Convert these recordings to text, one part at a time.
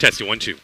Testing 1, 2.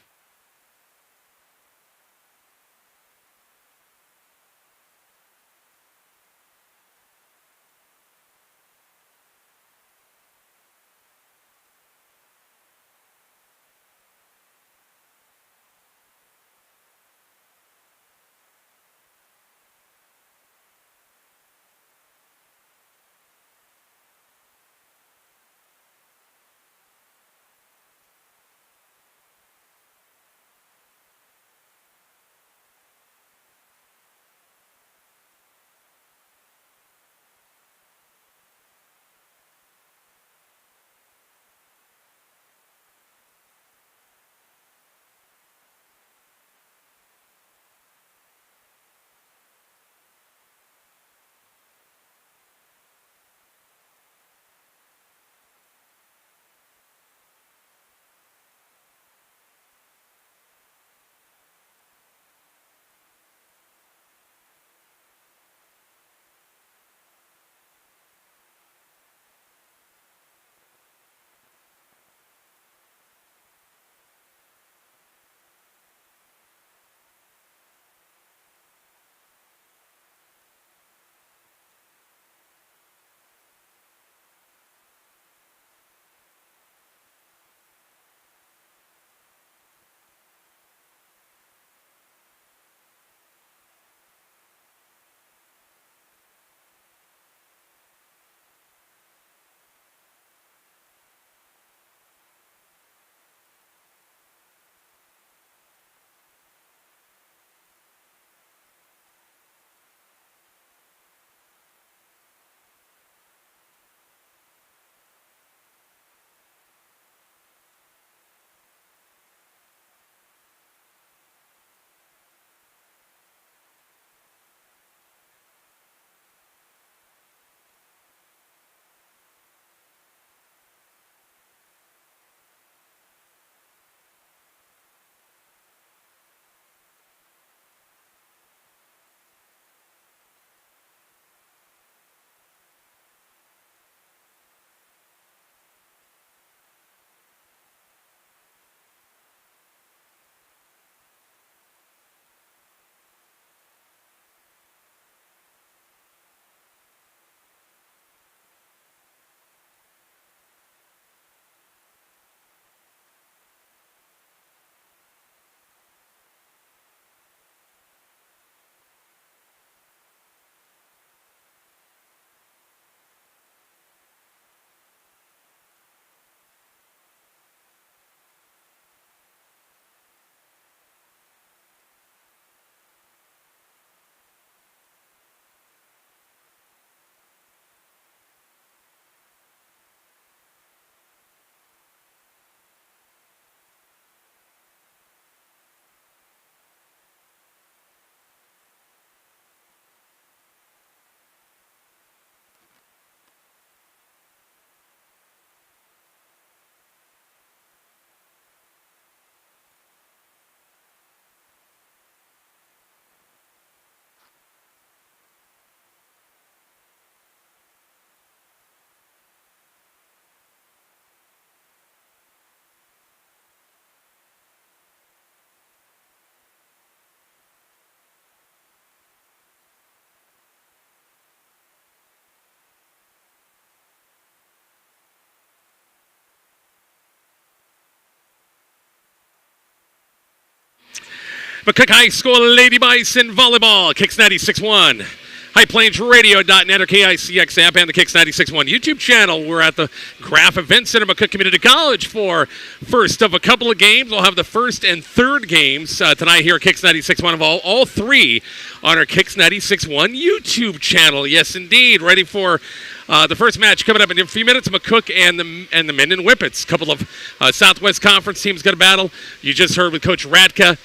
McCook High School Lady Bison Volleyball, Kicks 96.1. HighPlainsRadio.net or KICX app and the Kicks 96.1 YouTube channel. We're at the Graf Event Center, McCook Community College for first of a couple of games. We'll have the first and third games tonight here at Kicks 96.1 of all three on our Kicks 96.1 YouTube channel. Yes, indeed. Ready for the first match coming up in a few minutes. McCook and the Minden Whippets. A couple of Southwest Conference teams going to battle. You just heard with Coach Radka.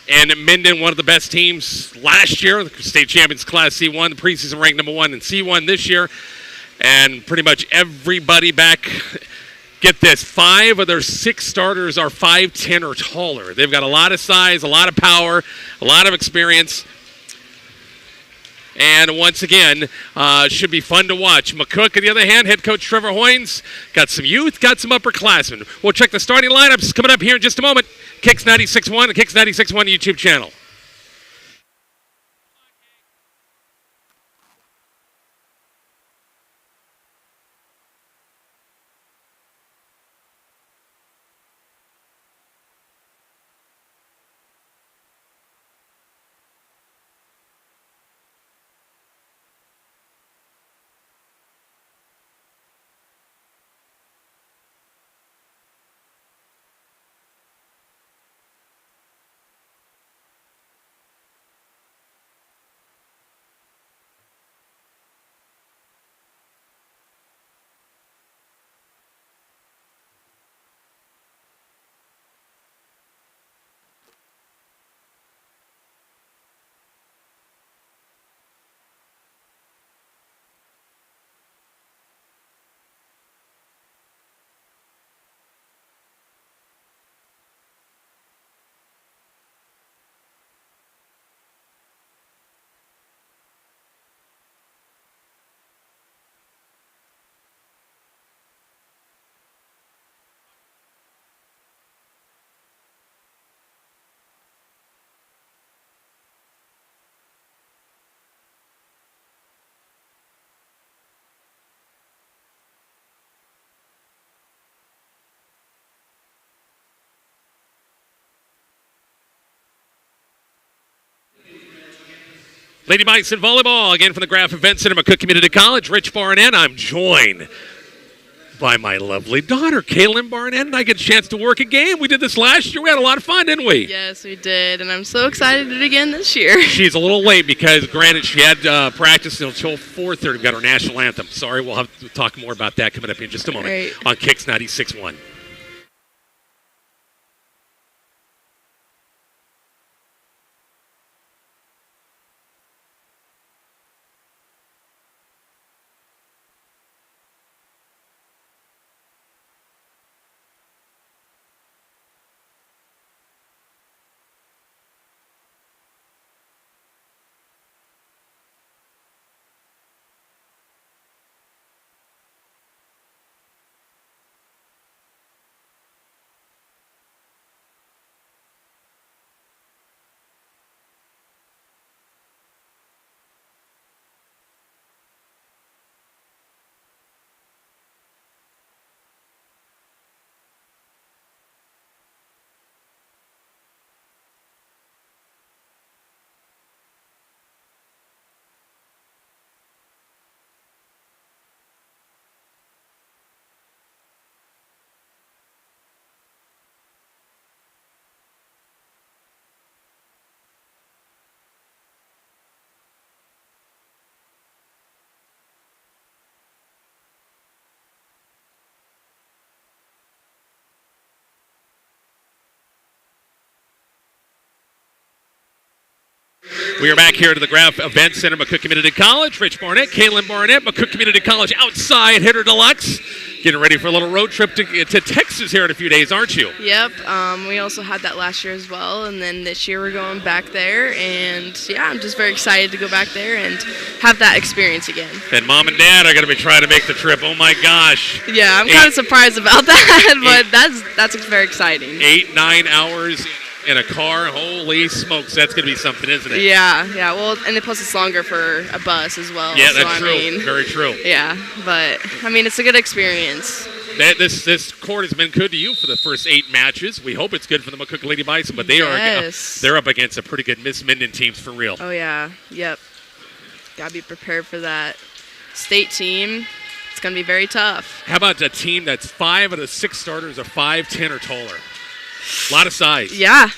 And Minden, one of the best teams last year, the state champions Class C1, the preseason ranked number 1 in C1 this year. And pretty much everybody back, get this, 5 of their 6 starters are 5'10" or taller. They've got a lot of size, a lot of power, a lot of experience. And once again, should be fun to watch. McCook, on the other hand, head coach Trevor Hoynes, got some youth, got some upperclassmen. We'll check the starting lineups coming up here in just a moment. Kicks 96.1, the Kicks 96.1 YouTube channel. Lady Bison Volleyball, again from the Graf Event Center, McCook Community College. Rich Barnett. I'm joined by my lovely daughter, Kaylin Barnett, and I get a chance to work a game. We did this last year. We had a lot of fun, didn't we? Yes, we did, and I'm so excited to do it again this year. She's a little late because, granted, she had practice until 4:30. We've got our national anthem. Sorry, we'll have to talk more about that coming up in just a moment on Kicks 96.1. We are back here to the Graf Event Center, McCook Community College. Rich Barnett, Kaylin Barnett, McCook Community College outside hitter deluxe. Getting ready for a little road trip to Texas here in a few days, aren't you? Yep. We also had that last year as well, and then this year we're going back there. And, yeah, I'm just very excited to go back there and have that experience again. And Mom and Dad are going to be trying to make the trip. Oh, my gosh. Yeah, I'm kind of surprised about that, but that's very exciting. 8-9 hours in a car. Holy smokes, that's going to be something, isn't it? Yeah. Well, and plus it's longer for a bus as well. Yeah, that's true. Very true. Yeah, but, I mean, it's a good experience. This court has been good to you for the first 8 matches. We hope it's good for the McCook Lady Bison, but they're up against a pretty good Miss Minden teams for real. Oh, yeah. Yep. Got to be prepared for that. State team, it's going to be very tough. How about a team that's 5 out of 6 starters are 5'10" or taller? A lot of size. Yeah,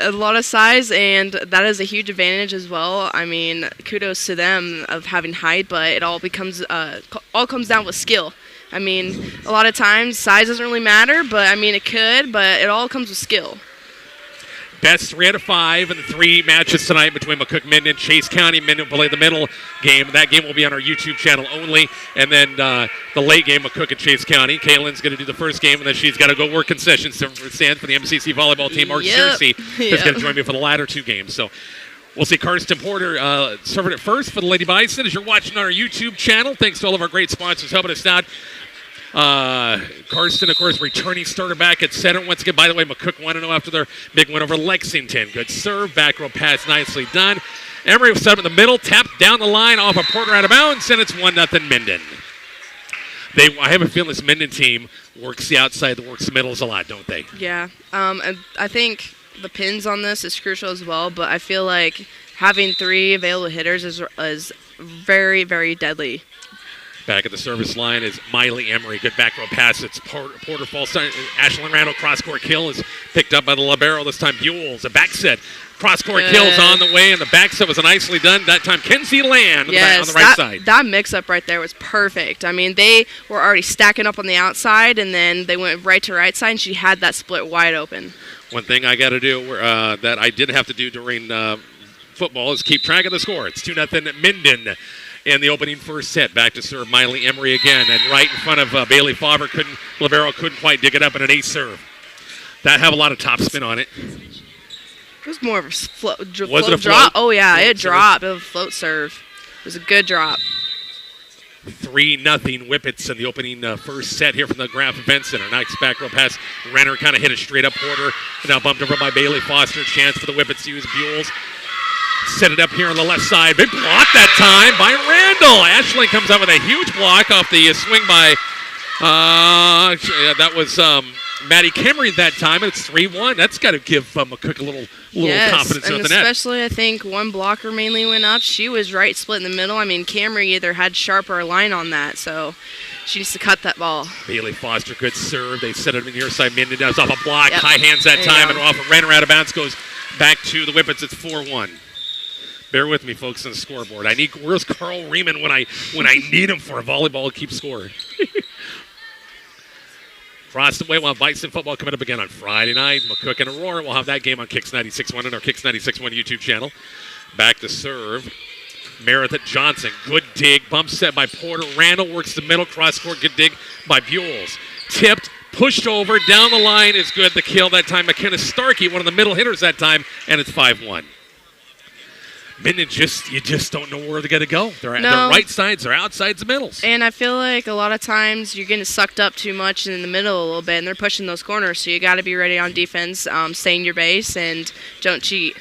a lot of size, and that is a huge advantage as well. I mean, kudos to them of having height, but it all comes down with skill. I mean, a lot of times size doesn't really matter, but I mean it could, but it all comes with skill. Best 3 out of 5 in the 3 matches tonight between McCook, Minden, Chase County. Minden will play the middle game. That game will be on our YouTube channel only. And then the late game, McCook and Chase County. Kaylin's going to do the first game, and then she's got to go work concessions for the MCC volleyball team. Mark Searcy is going to join me for the latter 2 games. So we'll see Karsten Porter serving it first for the Lady Bison as you're watching on our YouTube channel. Thanks to all of our great sponsors helping us out. Karsten, of course, returning starter back at center. Once again, by the way, McCook 1-0 after their big win over Lexington. Good serve, back row pass, nicely done. Emery was set up in the middle, tapped down the line off a Porter out of bounds, and it's 1-0 Minden. I have a feeling this Minden team works the outside, works the middles a lot, don't they? Yeah. And I think the pins on this is crucial as well, but I feel like having 3 available hitters is very, very deadly. Back at the service line is Miley Emery. Good back row pass. It's Porter falls. Ashlyn Randall cross-court kill is picked up by the libero. This time Buells. A back set. Cross-court kill's on the way, and the back set was nicely done. That time Kenzie Land on the right side. That mix-up right there was perfect. I mean, they were already stacking up on the outside, and then they went right to right side, and she had that split wide open. One thing I got to do that I didn't have to do during football is keep track of the score. It's 2-0 Minden in the opening first set. Back to serve Miley Emery again, and right in front of Bailey Favre. Libero couldn't quite dig it up in an ace serve. That have a lot of top spin on it. It was more of a float Was it a drop. float? Oh, yeah, Float it dropped. It was a float serve. It was a good drop. 3-0 Whippets in the opening first set here from the Graf Event Center. Nice back row pass. Renner kind of hit it straight up Porter. Now bumped over by Bailey Foster. Chance for the Whippets to use Buells. Set it up here on the left side. Big block that time by Randall. Ashley comes up with a huge block off the swing by, that was Maddie Kimmery that time, and it's 3-1. That's got to give McCook a little confidence in the net. Especially, I think, one blocker mainly went up. She was right split in the middle. I mean, Camry either had sharper line on that, so she needs to cut that ball. Bailey Foster, good serve. They set it on the near side. Minden does off a block. Yep. High hands that time, and off a Renner out of bounds goes back to the Whippets. It's 4-1. Bear with me, folks, on the scoreboard. Where's Carl Riemann when I need him for a volleyball to keep scoring? Across the way, we'll have Bison football coming up again on Friday night. McCook and Aurora. We'll have that game on Kicks 96.1 and our Kicks 96.1 YouTube channel. Back to serve. Meredith Johnson. Good dig. Bump set by Porter. Randall works the middle. Cross-court. Good dig by Buells. Tipped. Pushed over. Down the line is good. The kill that time. McKenna Starkey, one of the middle hitters that time, and it's 5-1. Minden you just don't know where they're going to go. They're right sides, they're outsides, the middles. And I feel like a lot of times you're getting sucked up too much in the middle a little bit, and they're pushing those corners, so you got to be ready on defense, stay in your base, and don't cheat.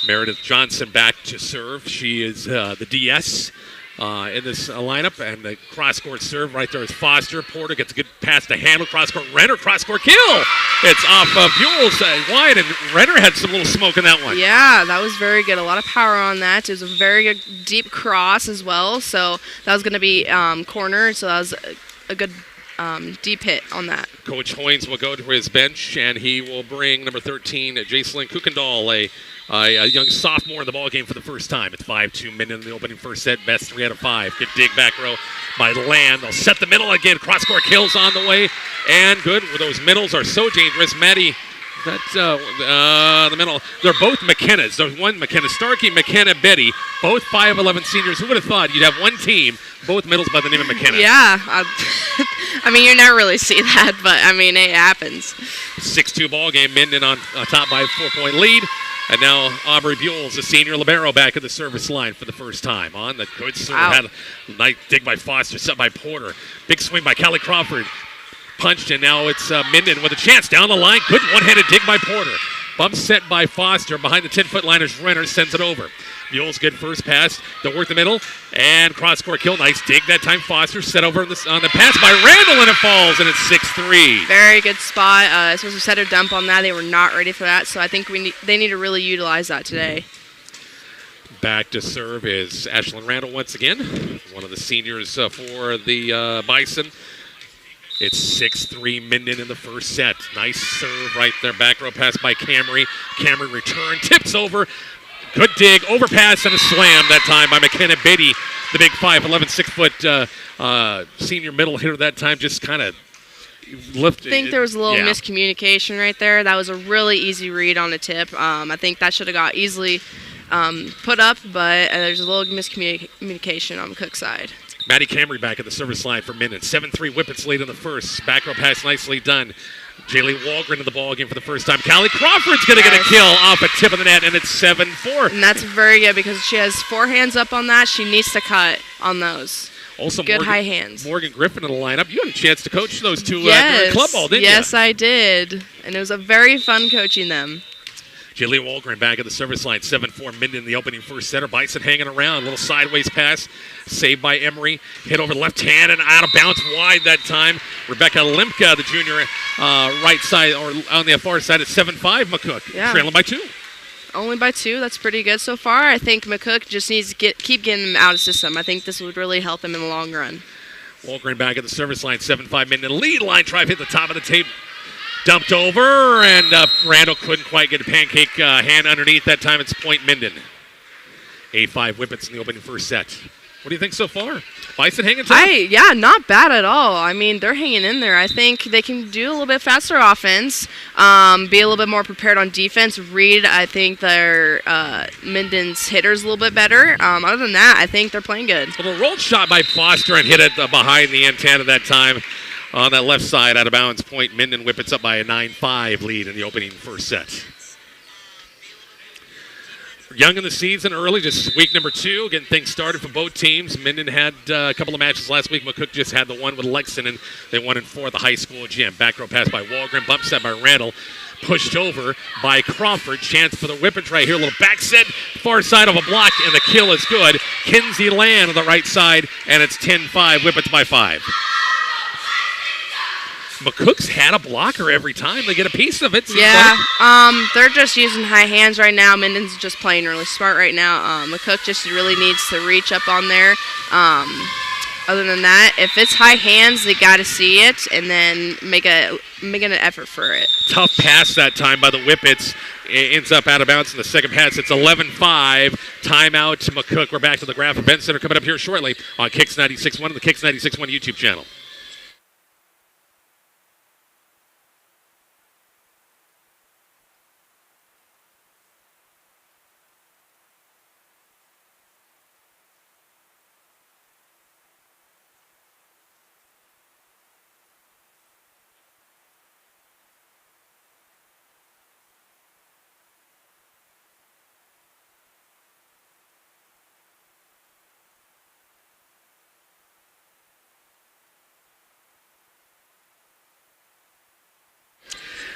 Meredith Johnson back to serve. She is the DS in this lineup, and the cross-court serve right there is Foster. Porter gets a good pass to Handle. Cross-court, Renner, cross-court kill. It's off of Buells wide, and Renner had some little smoke in that one. Yeah, that was very good. A lot of power on that. It was a very good deep cross as well, so that was going to be corner, so that was a good deep hit on that. Coach Hoynes will go to his bench, and he will bring number 13, Jacelyn Kuykendall, a young sophomore in the ballgame for the first time. It's 5-2 Minden in the opening first set. Best 3 out of 5. Good dig back row by Land. They'll set the middle again. Cross-court kills on the way. And good. Those middles are so dangerous. Maddie, that's the middle. They're both McKenna's. There's one McKenna Starkey, McKenna Betty. Both 5'11" seniors. Who would have thought you'd have one team, both middles by the name of McKenna? Yeah. I mean, you never really see that, but, I mean, it happens. 6-2 ball game. Minden on top by a 4-point lead. And now Aubrey Buells, the senior libero, back at the service line for the first time. On the good serve. Had a nice dig by Foster, set by Porter. Big swing by Callie Crawford. Punched, and now it's Minden with a chance down the line. Good one-handed dig by Porter. Bump set by Foster. Behind the 10-foot line is Renner, sends it over. Buells, good first pass. They'll work the middle. And cross-court kill. Nice dig that time. Foster set over on the pass by Randall, and it falls, and it's 6-3. Very good spot. Supposed to set a dump on that. They were not ready for that, so I think they need to really utilize that today. Back to serve is Ashlyn Randall once again. One of the seniors for the Bison. It's 6-3 Minden in the first set. Nice serve right there. Back row pass by Camry. Camry return. Tips over. Good dig. Overpass and a slam that time by McKenna Beatty. The big 5'11", 6-foot senior middle hitter that time just kind of lifted. I think there was a little miscommunication right there. That was a really easy read on the tip. I think that should have got easily put up, but there's a little miscommunication on the Cook side. Maddie Camry back at the service line for Minden. 7-3 Whippets lead in the first. Back row pass nicely done. Jaylee Walgren in the ball game for the first time. Callie Crawford's going to get a kill off a tip of the net, and it's 7-4. And that's very good because she has 4 hands up on that. She needs to cut on those. Also, Good high hands. Morgan Griffin in the lineup. You had a chance to coach those two Yes. during club ball, didn't you? Yes, I did. And it was a very fun coaching them. Jillian Walgren back at the service line. 7-4 Minden in the opening first setter. Bison hanging around. A little sideways pass. Saved by Emery. Hit over the left hand and out of bounds wide that time. Rebecca Limka, the junior, right side, or on the far side at 7-5 McCook. Yeah. Trailing by 2. Only by 2. That's pretty good so far. I think McCook just needs to keep getting them out of system. I think this would really help them in the long run. Walgren back at the service line. 7-5 Minden. Lead line drive hit the top of the table. Dumped over, and Randall couldn't quite get a pancake hand underneath. That time it's point Minden. 8-5 Whippets in the opening first set. What do you think so far? Bison hanging tough? Yeah, not bad at all. I mean, they're hanging in there. I think they can do a little bit faster offense, be a little bit more prepared on defense. Read, I think their Minden's hitters a little bit better. Other than that, I think they're playing good. A little rolled shot by Foster and hit it behind the antenna that time. On that left side, out of bounds, point Minden Whippets up by a 9-5 lead in the opening first set. Young in the season, early, just week number 2, getting things started for both teams. Minden had a couple of matches last week. McCook just had the one with Lexington, and they won in 4 at the high school gym. Back row pass by Walgren, bump set by Randall. Pushed over by Crawford. Chance for the Whippets right here. A little back set, far side of a block, and the kill is good. Kinsey Land on the right side, and it's 10-5, Whippets by 5. McCook's had a blocker every time. They get a piece of it. Yeah, they're just using high hands right now. Minden's just playing really smart right now. McCook just really needs to reach up on there. Other than that, if it's high hands, they got to see it and then make an effort for it. Tough pass that time by the Whippets. It ends up out of bounds in the second pass. It's 11-5. Timeout to McCook. We're back to the Graph Event Center coming up here shortly on Kicks 96.1 and the Kicks 96.1 YouTube channel.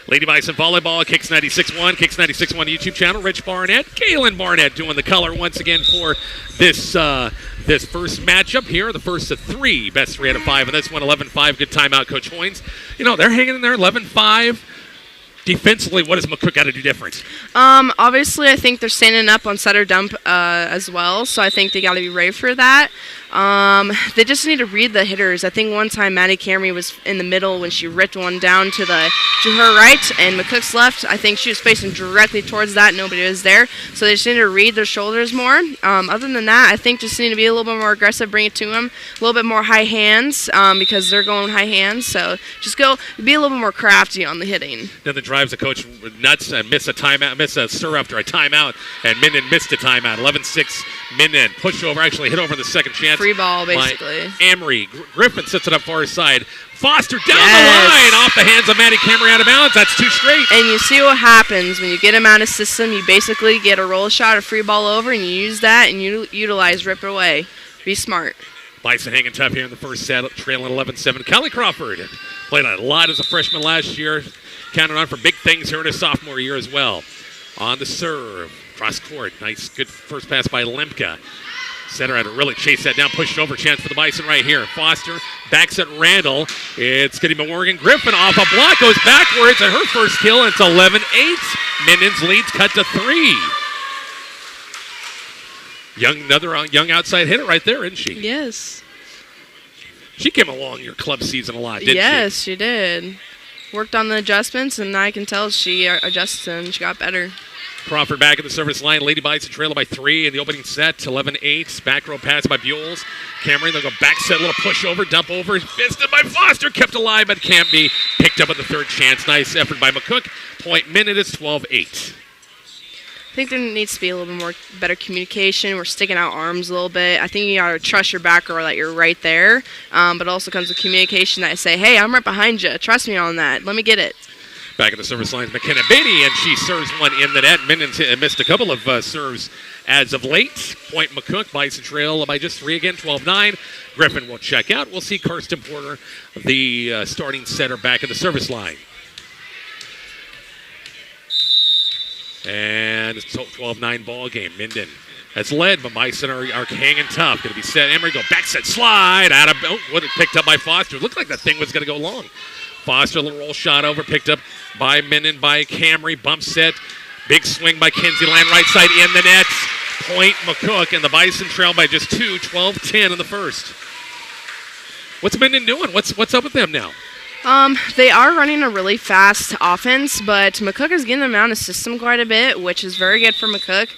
Lady Bison Volleyball, Kicks 96.1, Kicks 96.1 YouTube channel. Rich Barnett, Galen Barnett doing the color once again for this this first matchup here. The first of 3, best 3 out of 5, and this one 11-5. Good timeout, Coach Hoynes. You know, they're hanging in there 11-5. Defensively, what does McCook got to do different? Obviously, I think they're standing up on setter dump as well, so I think they got to be ready for that. They just need to read the hitters. I think one time Maddie Camry was in the middle when she ripped one down to her right, and McCook's left. I think she was facing directly towards that. Nobody was there, so they just need to read their shoulders more. Other than that, I think just need to be a little bit more aggressive, bring it to them, a little bit more high hands because they're going high hands. So just be a little bit more crafty on the hitting. Then the drives the coach nuts and miss a stir after a timeout, and Minden missed a timeout. 11-6 Minden. Push over, actually hit over the second chance. Free ball, basically. Amory. Griffin sets it up far side. Foster down the line off the hands of Maddie Cameron out of bounds. That's 2 straight. And you see what happens when you get him out of system. You basically get a roll shot, a free ball over, and you use that and you utilize rip away. Be smart. Bison hanging tough here in the first set, trailing 11-7. Kelly Crawford played a lot as a freshman last year. Counting on for big things here in his sophomore year as well. On the serve. Cross court. Nice, good first pass by Lemka. Center had to really chase that down. Pushed over. Chance for the Bison right here. Foster backs at Randall. It's going to be Morgan Griffin off a block. Goes backwards at her first kill. And it's 11-8. Minden's lead's cut to 3. Another young outside hitter right there, isn't she? Yes. She came along your club season a lot, didn't she? Yes, she did. Worked on the adjustments, and I can tell she adjusted and she got better. Crawford back at the service line. Lady Bison trailing by 3 in the opening set. 11-8. Back row pass by Buell. Cameron, they'll go back set, little push over, dump over. Fisted by Foster. Kept alive, but can't be picked up at the third chance. Nice effort by McCook. Point Minden is 12-8. I think there needs to be a little bit more better communication. We're sticking out arms a little bit. I think you got to trust your backer that you're right there. But it also comes with communication that I say, hey, I'm right behind you. Trust me on that. Let me get it. Back at the service line, McKenna Beatty, and she serves one in the net. Minden missed a couple of serves as of late. Point McCook, Bison trail by just 3 again, 12-9. Griffin will check out. We'll see Karsten Porter, the starting setter, back at the service line. And it's a 12-9 ball game. Minden has led, but Bison are hanging tough. Going to be set. Emery go back set slide out of. Oh, what it picked up by Foster. Looked like that thing was going to go long. Foster, a little roll shot over, picked up by Minden, by Camry. Bump set. Big swing by Kinsey. Land right side in the net. Point McCook, and the Bison trail by just 2, 12-10 in the first. What's Minden doing? What's up with them now? They are running a really fast offense, but McCook is getting them out of system quite a bit, which is very good for McCook.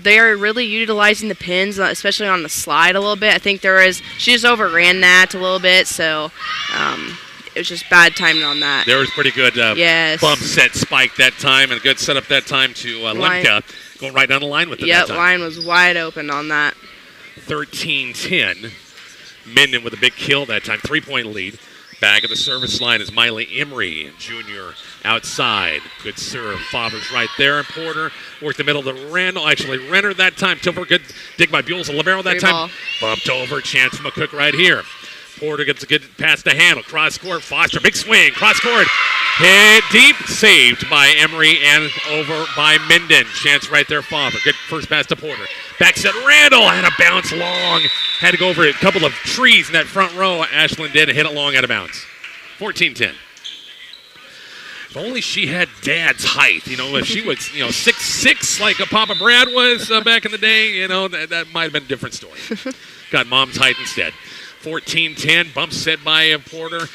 They are really utilizing the pins, especially on the slide a little bit. I think she just overran that a little bit, so it was just bad timing on that. There was pretty good yes. bump set spike that time, and a good setup that time to Lemke, going right down the line with it that time. Line was wide open on that. 13-10. Minden with a big kill that time, 3-point lead. Back at the service line is Miley Emery, junior, outside. Good serve. Favre's right there. And Porter worked the middle to Randall. Actually, Renner that time. Tilford, good dig by Buell's. Libero that time. Bumped over. Chance for McCook right here. Porter gets a good pass to Handle. Cross court. Foster. Big swing. Cross court. Hit deep. Saved by Emery and over by Minden. Chance right there. Favre. Good first pass to Porter. Back set Randall. And a bounce long. Had to go over a couple of trees in that front row. Ashland did and hit it long out of bounds. 14-10. If only she had Dad's height. You know, if she was, 6'6", like a Papa Brad was back in the day, that might have been a different story. Got Mom's height instead. 14-10. Bump set by Porter.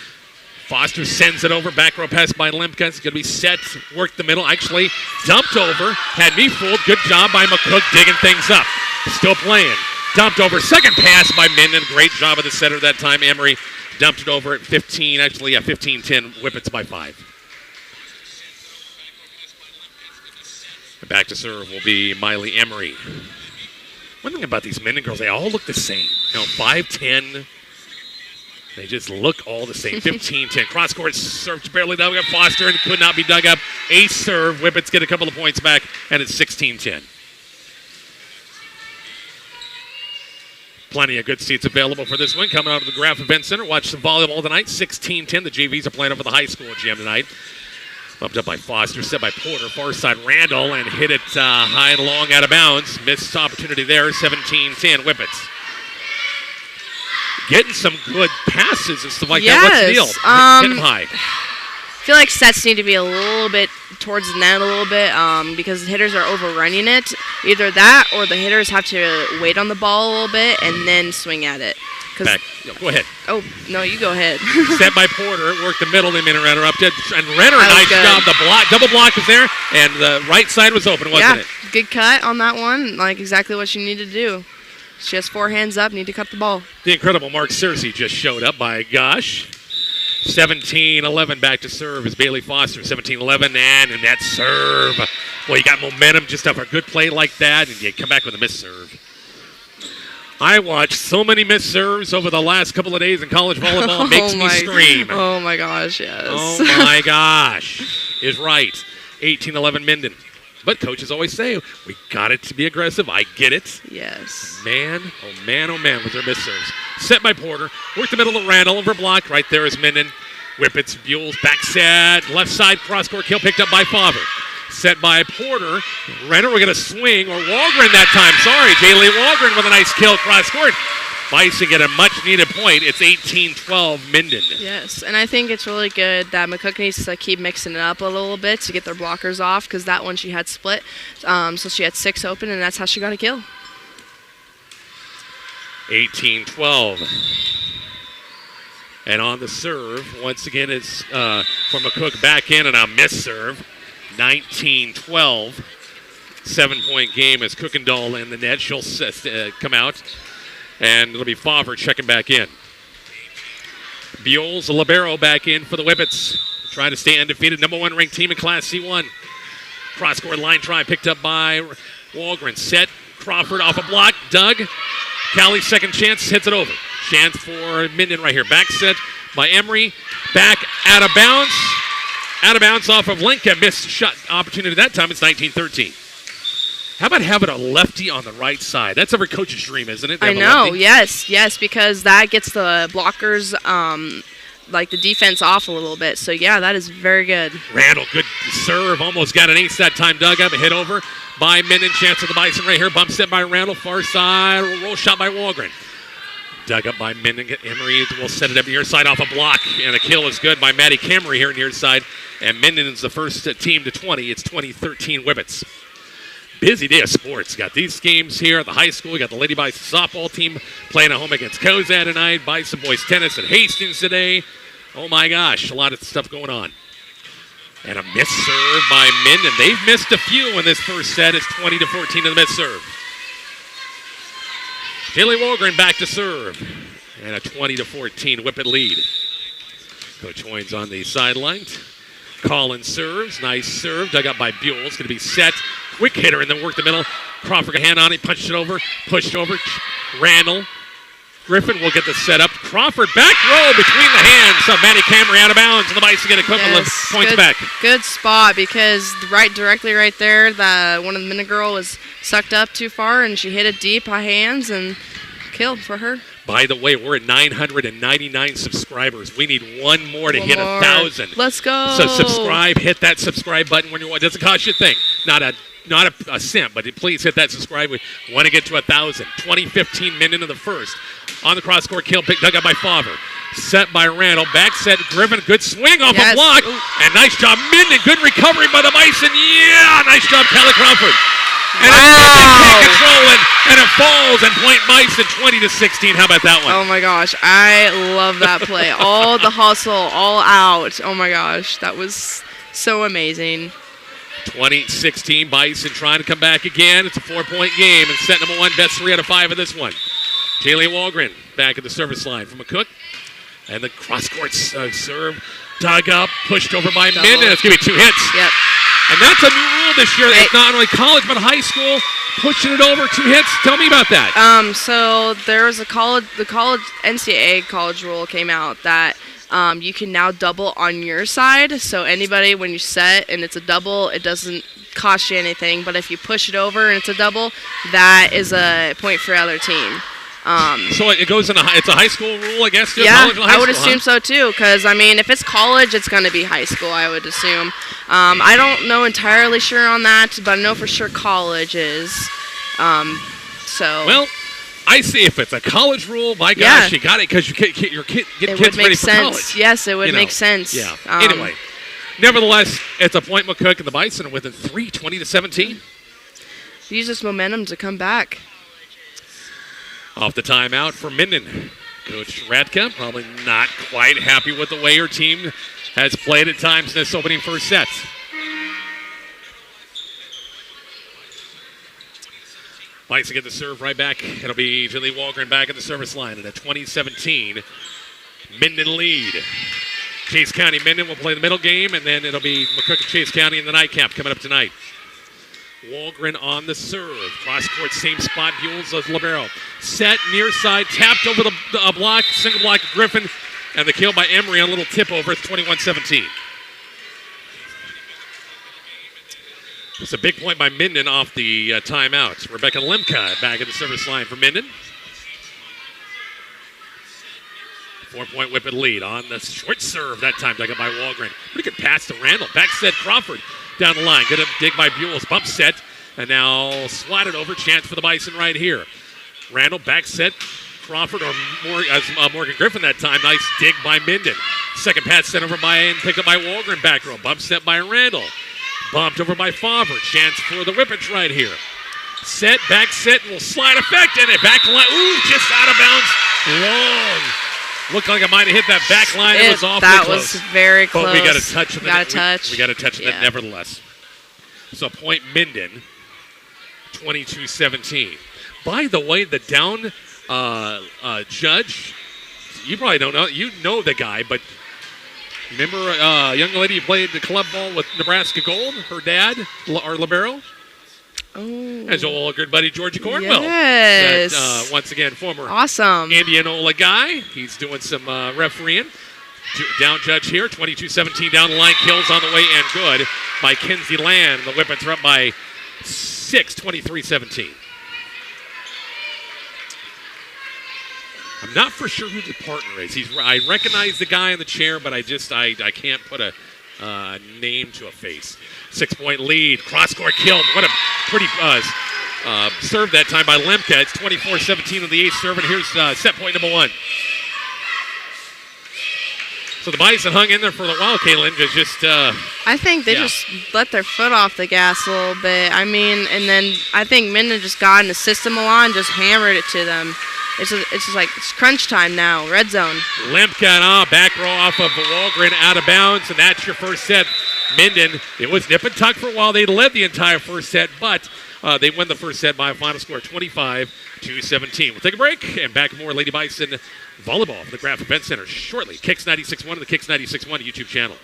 Foster sends it over. Back row pass by Lemke. It's going to be set. Worked the middle. Actually dumped over. Had me fooled. Good job by McCook digging things up. Still playing. Dumped over. Second pass by Minden. Great job of the setter that time. Emery dumped it over at 15. Actually, 15-10. Whippets by 5. Back to serve will be Miley Emery. One thing about these Minden girls, they all look the same. 5'10". They just look all the same. 15-10. Cross court served barely dug up. Foster and could not be dug up. Ace serve. Whippets get a couple of points back, and it's 16-10. Plenty of good seats available for this one. Coming out of the Graf Event Center. Watch some volleyball tonight. 16-10. The JVs are playing over the high school gym tonight. Bumped up by Foster, set by Porter. Far side Randall, and hit it high and long out of bounds. Missed opportunity there. 17-10. Whippets. Getting some good passes and stuff like that. What's the deal? Hit them high. I feel like sets need to be a little bit towards the net a little bit because the hitters are overrunning it. Either that or the hitters have to wait on the ball a little bit and then swing at it. Back. Go ahead. Oh, no, you go ahead. Set by Porter. Worked the middle. They made a runner up. And Renner, nice job. The double block was there, and the right side was open, wasn't it? Good cut on that one. Like exactly what you need to do. She has 4 hands up, need to cut the ball. The incredible Mark Searcy just showed up by gosh. 17-11 back to serve is Bailey Foster. 17-11 and that serve. Well, you got momentum just off a good play like that, and you come back with a missed serve. I watched so many missed serves over the last couple of days in college volleyball. It makes me scream. Oh, my gosh, yes. Oh, my gosh. Is right. 18-11 Minden. But coaches always say, we got it to be aggressive. I get it. Yes. Man, oh man, was there missed serves. Set by Porter. Worked the middle of Randall over block. Right there is Minden. Whippets, Buell's back set. Left side cross-court kill picked up by Favre. Set by Porter. Renner, we're going to swing. Or Walgren that time. Sorry, Jaylee Walgren with a nice kill cross-court. Bison get a much-needed point. It's 18-12 Minden. Yes, and I think it's really good that McCook needs to keep mixing it up a little bit to get their blockers off because that one she had split. So she had 6 open, and that's how she got a kill. 18-12. And on the serve, once again, it's for McCook back in, and a miss serve. 19-12. 7-point game as Kuykendall in the net. She'll come out. And it'll be Favre checking back in. Buell's a libero back in for the Whippets. Trying to stay undefeated. Number 1 ranked team in Class C1. Cross-court line try picked up by Walgren. Set. Crawford off a block. Doug. Callie's second chance. Hits it over. Chance for Minden right here. Back set by Emery. Back out of bounds. Out of bounds off of Lincoln. Missed shot opportunity that time. It's 19-13. How about having a lefty on the right side? That's every coach's dream, isn't it? I know, yes, because that gets the blockers, like the defense off a little bit. So, yeah, that is very good. Randall, good serve. Almost got an ace that time. Dug up, a hit over by Minden. Chance for the Bison right here. Bump set by Randall. Far side. Roll shot by Walgren. Dug up by Minden. Emery will set it up near side off a block. And a kill is good by Matty Camry here near side. And Minden is the first team to 20. It's 20-13 Whippets. Busy day of sports. Got these games here at the high school. We got the Lady Bison softball team playing at home against Kozad tonight. Bison boys tennis at Hastings today. Oh my gosh, a lot of stuff going on. And a missed serve by Minden. They've missed a few in this first set. It's 20-14 in the missed serve. Jaylee Walgren back to serve. And a 20-14 Whippet lead. Coach Hoynes on the sideline. Collins serves. Nice serve. Dug up by Buell. It's going to be set. Quick hitter and then work the middle. Crawford got a hand on it. Punched it over. Pushed over. Randall. Griffin will get the setup. Crawford back row between the hands of Matty Camry out of bounds. And the Bison get a couple of points back. Good spot because directly right there, one of the Minden girl was sucked up too far and she hit it deep by hands and killed for her. By the way, we're at 999 subscribers. We need one more to hit 1,000. Let's go. So subscribe. Hit that subscribe button when you want. It doesn't cost you a thing. Not a cent, but please hit that subscribe. We want to get to 1,000. 20-15 Minden in the first. On the cross-court kill, dug up by Favre. Set by Randall. Back set, Griffin. Good swing off a block. Ooh. And nice job, Minden. Good recovery by the Bison. Yeah, nice job, Kelly Crawford. And it's rolling, and it falls, and point Bison 20-16. How about that one? Oh, my gosh. I love that play. All the hustle, all out. Oh, my gosh. That was so amazing. 20-16, Bison trying to come back again. It's a 4-point game, and set number one, best 3 out of 5 of this one. Jaylee Walgren back at the service line from McCook. And the cross-court serve dug up, pushed over by Minden. It's going to be 2 hits. Yep. And that's a new rule this year. It's not only college, but high school, pushing it over 2 hits. Tell me about that. So there was the NCAA college rule came out that you can now double on your side. So anybody, when you set and it's a double, it doesn't cost you anything. But if you push it over and it's a double, that is a point for the other team. So it goes in it's a high school rule, I guess? Yeah, I would assume so too, because, I mean, if it's college, it's going to be high school, I would assume. I don't know entirely sure on that, but I know for sure college is. Well, I see if it's a college rule, my gosh, you got it, because you get your kids ready for college. Yes, it would make sense. Yeah. Anyway, nevertheless, it's a point McCook and the Bison are within 3, 20-17. Use this momentum to come back. Off the timeout for Minden. Coach Radka probably not quite happy with the way her team has played at times in this opening first set. Bison get the serve right back. It'll be Jilly Walgren back at the service line at a 20-17 Minden lead. Chase County Minden will play the middle game, and then it'll be McCook and Chase County in the nightcap coming up tonight. Walgren on the serve. Cross-court, same spot. Buell's as libero. Set, near side, tapped over the block. Single block of Griffin. And the kill by Emery on a little tip over. It's 21-17. It's a big point by Minden off the timeout. Rebecca Lemka back at the service line for Minden. 4-point Whippet lead on the short serve that time. Dug up by Walgren. Pretty good pass to Randall. Back set Crawford. Down the line. Good dig by Buell's. Bump set. And now swatted over. Chance for the Bison right here. Randall back set. Crawford or Morgan Griffin that time. Nice dig by Minden. Second pass sent over by and picked up by Walgren back row. Bump set by Randall. Bumped over by Favre. Chance for the Whippets right here. Set, back set, will slide effect in it. Back line. Ooh, just out of bounds. Long. Looked like it might have hit that back line. It was awfully close. That was very close. But we got a touch of it. We got a touch of it nevertheless. So point Minden, 22-17. By the way, the down judge, you probably don't know. You know the guy, but remember a young lady who played the club ball with Nebraska Gold? Her dad, our libero? Oh. As old good buddy Georgia Cornwell. Yes. Once again, former awesome Indianola guy. He's doing some refereeing. Down judge here, 22-17 down the line, kills on the way and good by Kinsey Land. The Whippets are up by 6, 23-17. I'm not for sure who the partner is. I recognize the guy in the chair, but I can't put a name to a face. 6-point lead, cross-court kill. What a pretty serve that time by Lemke. It's 24-17 on the 8th serve, and here's set point number 1. So the Bison hung in there for a while, Caitlin. I think they just let their foot off the gas a little bit. I mean, and then I think Minden just got in the system a lot and just hammered it to them. It's just like it's crunch time now, red zone. Lemke back row off of Walgren out of bounds, and that's your first set. Minden, it was nip and tuck for a while. They led the entire first set, but they win the first set by a final score 25-17. We'll take a break and back more Lady Bison volleyball from the Graph Event Center shortly. Kicks 96.1 and the Kicks 96.1 YouTube channel.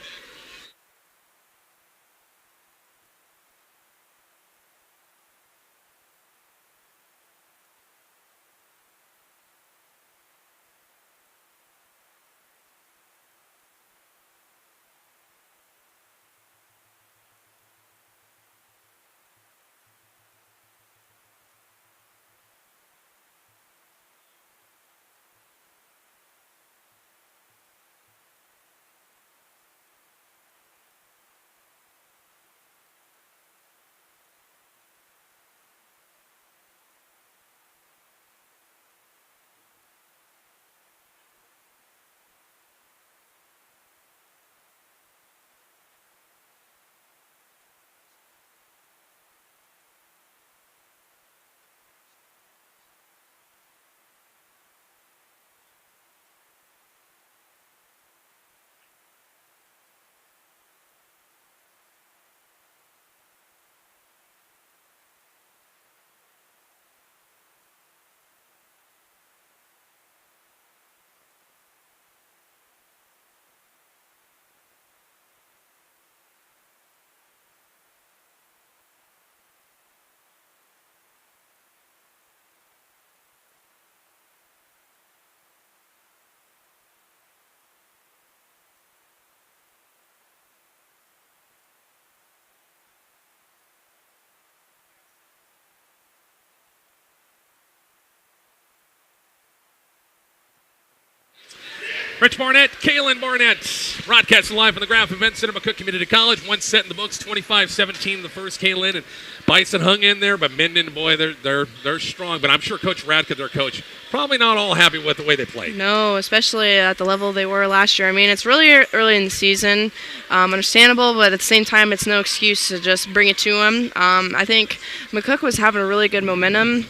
Rich Barnett, Kaylin Barnett, broadcast live from the Graph Event Center, McCook Community College. One set in the books, 25-17 the first. Kaylin and Bison hung in there, but Minden, boy, they're strong. But I'm sure Coach Radke, their coach, probably not all happy with the way they played. No, especially at the level they were last year. I mean, it's really early in the season, understandable, but at the same time, it's no excuse to just bring it to them. I think McCook was having a really good momentum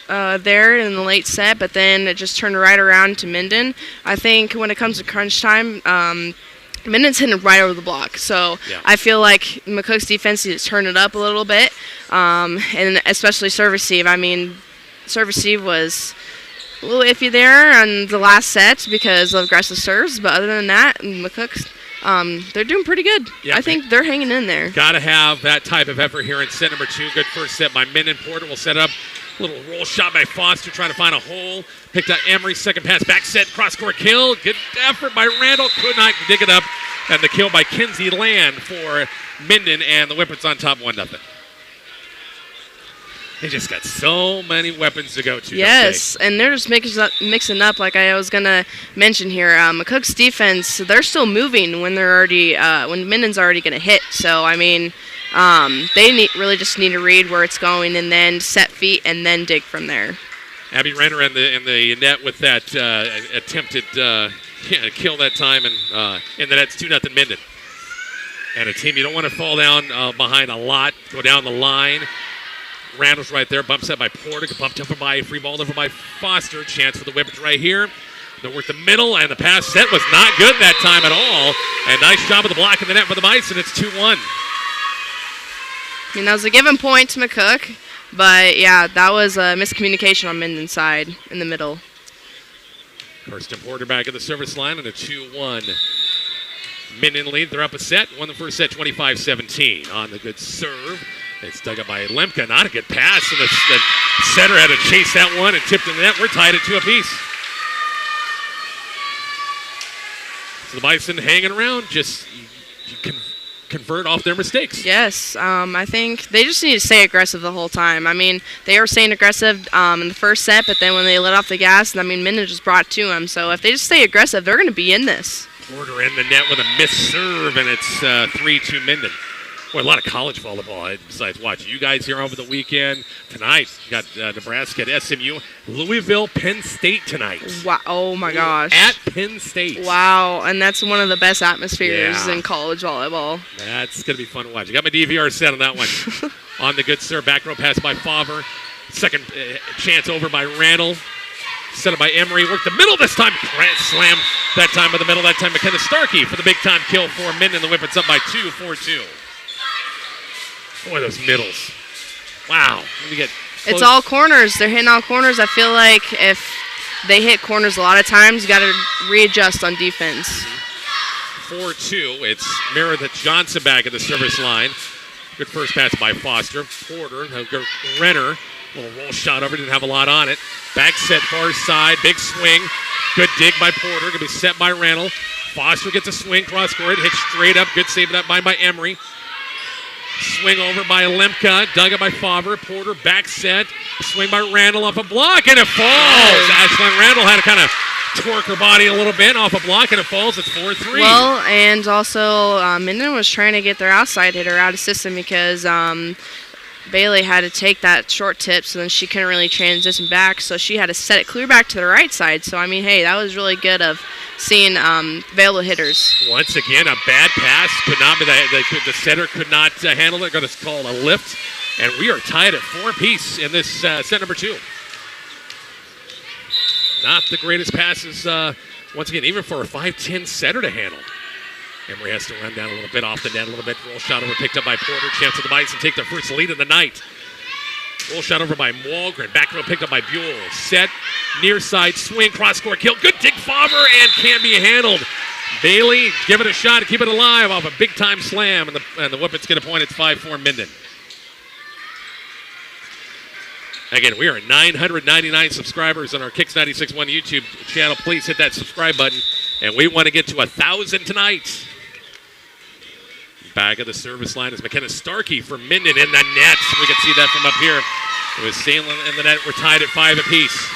there in the late set, but then it just turned right around to Minden. I think when it comes to crunch time, Minden's hitting right over the block. So yeah. I feel like McCook's defense needs to turn it up a little bit, and especially serve receive. I mean, serve receive was a little iffy there on the last set because of aggressive serves, but other than that, McCook's they're doing pretty good. Yep. I think they're hanging in there. Got to have that type of effort here in set number 2. Good first set by Minden. Porter will set up. Little roll shot by Foster trying to find a hole. Picked out Emery, second pass, back set, cross-court kill. Good effort by Randall, could not dig it up. And the kill by Kinsey Land for Minden, and the Whippets on top 1-0. They just got so many weapons to go to. Yes, and they're just mixing up like I was going to mention here. McCook's defense, they're still moving when they're already when Minden's already going to hit. So, I mean, they really just need to read where it's going and then set feet and then dig from there. Abby Renner in the net with that attempted kill that time, and the net's 2-0 Minden. And a team you don't want to fall down behind a lot, go down the line. Randall's right there, bump set by Porter, bumped over by free ball over by Foster. Chance for the Whippets right here. They'll work the middle, and the pass set was not good that time at all. And nice job of the block in the net for the Bison. It's 2-1. I mean, that was a given point to McCook, but yeah, that was a miscommunication on Minden's side in the middle. Kirsten Porter back at the service line, and a 2-1 Minden lead. They're up a set. Won the first set 25-17 on the good serve. It's dug up by Lemke. Not a good pass, and the setter had to chase that one and tipped in the net. We're tied at 2 apiece. So the Bison hanging around, just you can convert off their mistakes. Yes, I think they just need to stay aggressive the whole time. I mean, they were staying aggressive in the first set, but then when they let off the gas, I mean, Minden just brought to them. So if they just stay aggressive, they're going to be in this. Porter in the net with a missed serve, and it's 3-2 Minden. Boy, a lot of college volleyball besides watching you guys here over the weekend. Tonight, you got Nebraska at SMU. Louisville, Penn State tonight. Wow! Oh my gosh! At Penn State. Wow, and that's one of the best atmospheres Yeah. in college volleyball. That's going to be fun to watch. You got my DVR set on that one. On the good serve, back row pass by Favre. Second chance over by Randall. Set up by Emery. Worked the middle this time. Slam that time by the middle. That time McKenna Starkey for the big time kill for Minden. The Whippets up by 2, 4-2. Boy, those middles. Wow. Let me get close. It's all corners. They're hitting all corners. I feel like if they hit corners a lot of times, you got to readjust on defense. 4-2. It's Meredith Johnson back at the service line. Good first pass by Foster. Porter. Renner. Little roll shot over. Didn't have a lot on it. Back set far side. Big swing. Good dig by Porter. Going to be set by Randall. Foster gets a swing. Cross court. Hits straight up. Good save that by Emery. Swing over by Lemka, dug up by Favre. Porter back set. Swing by Randall off a block, and it falls. Ashlyn Randall had to kind of torque her body a little bit off a block, and it falls. It's 4-3. Well, and also Minden was trying to get their outside hitter out of system because Bailey had to take that short tip, so then she couldn't really transition back, so she had to set it clear back to the right side. So, I mean, hey, that was really good of seeing available hitters. Once again, a bad pass. Could not be the setter could not handle it. Going to call a lift, and we are tied at 4-apiece in this set number 2. Not the greatest passes, once again, even for a 5'10 setter to handle. Emery has to run down a little bit off the net, a little bit. Roll shot over, picked up by Porter. Chance of the Bison take their first lead of the night. Roll shot over by Walgren. Back row picked up by Buell. Set, near side, swing, cross court kill. Good dig, Favre, and can't be handled. Bailey, give it a shot to keep it alive off a big time slam, and the Whippets get a point. It's 5-4 Minden. Again, we are at 999 subscribers on our Kicks 96.1 YouTube channel. Please hit that subscribe button, and we want to get to 1,000 tonight. Back of the service line is McKenna Starkey for Minden in the net. We can see that from up here. It was sailing in the net. We're tied at 5 apiece.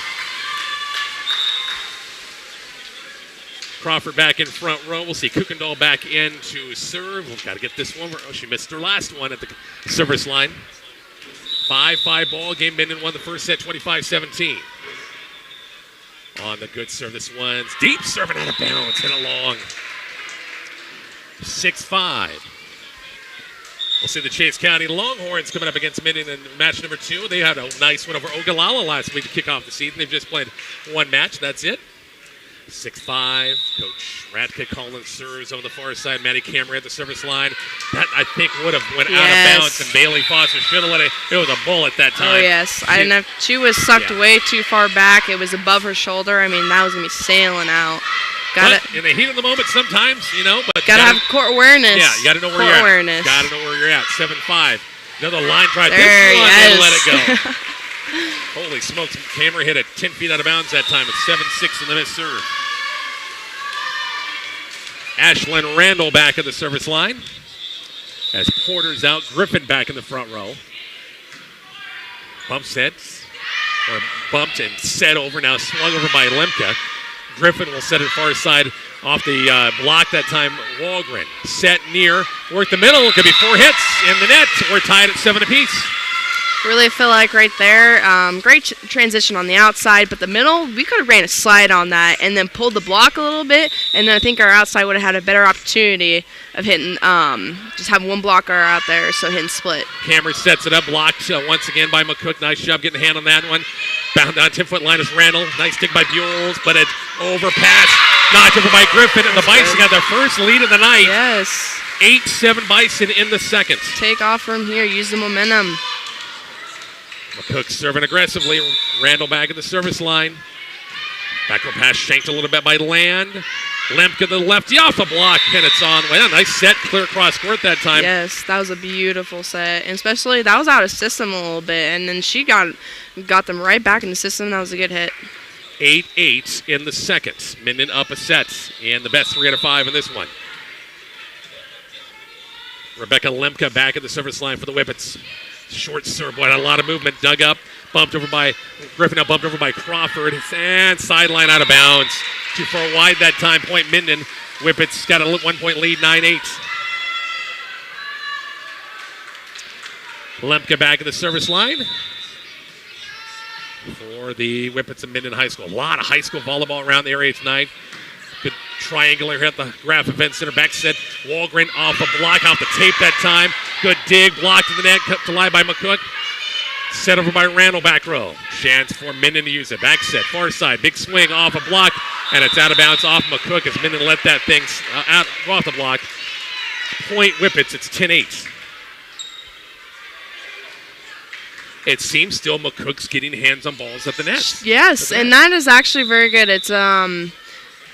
Crawford back in front row. We'll see Kuykendall back in to serve. We've got to get this one. Oh, she missed her last one at the service line. 5-5 ball game. Minden won the first set 25-17. On the good serve. This one's deep, serving out of bounds. Hit it long. 6-5. We'll see the Chase County Longhorns coming up against Minden in match number 2. They had a nice win over Ogallala last week to kick off the season. They've just played one match. That's it. 6-5. Coach Radke calling serves on the far side. Maddie Camry at the service line. That, I think, would have went out of bounds, and Bailey Foster should have let it. It was a bullet that time. Oh, yes. I didn't know. She was sucked way too far back. It was above her shoulder. I mean, that was going to be sailing out. In the heat of the moment sometimes, but gotta have court awareness. Yeah, you gotta know where you're at. Gotta know where you're at. 7-5. Another line drive. This one, they let it go. Holy smokes. Camera hit it 10 feet out of bounds that time. It's 7-6 in the missed serve. Ashlyn Randall back at the service line. As Porter's out, Griffin back in the front row. Bumped and set over. Now swung over by Lemka. Griffin will set it far side off the block that time. Walgren set near, work the middle. It could be 4 hits in the net. We're tied at 7 apiece. Really feel like right there, great transition on the outside, but the middle, we could have ran a slide on that and then pulled the block a little bit, and then I think our outside would have had a better opportunity of hitting, just having one blocker out there, so hitting split. Camry sets it up, blocked once again by McCook. Nice job getting a hand on that one. Bound down 10-foot line is Randall. Nice dig by Buells, but it's overpass. Knocked over by Griffin, and the Bison got their first lead of the night. Yes. 8-7 Bison in the second. Take off from here. Use the momentum. McCook serving aggressively. Randall back at the service line. Back row pass shanked a little bit by Land. Lemke to the lefty off the block, and it's on. Well, nice set, clear cross court that time. Yes, that was a beautiful set, and especially that was out of system a little bit, and then she got them right back in the system. That was a good hit. 8-8 in the second. Minden up a set in the best 3 out of 5 in this one. Rebecca Lemke back at the service line for the Whippets. Short serve, boy, a lot of movement. Dug up, bumped over by Griffin, now bumped over by Crawford, and sideline out of bounds. Too far wide that time. Point Minden. Whippets got a 1-point lead, 9-8. Lemke back at the service line for the Whippets of Minden High School. A lot of high school volleyball around the area tonight. Good triangular here at the Graf Event Center. Back set, Walgren off a block, off the tape that time. Good dig, blocked in the net, cut to lie by McCook. Set over by Randall, back row. Chance for Minden to use it. Back set, far side, big swing off a block, and it's out of bounds off McCook as Minden let that thing out off the block. Point Whippets, it's 10-8. It seems still McCook's getting hands on balls at the net. Yes, and that is actually very good. It's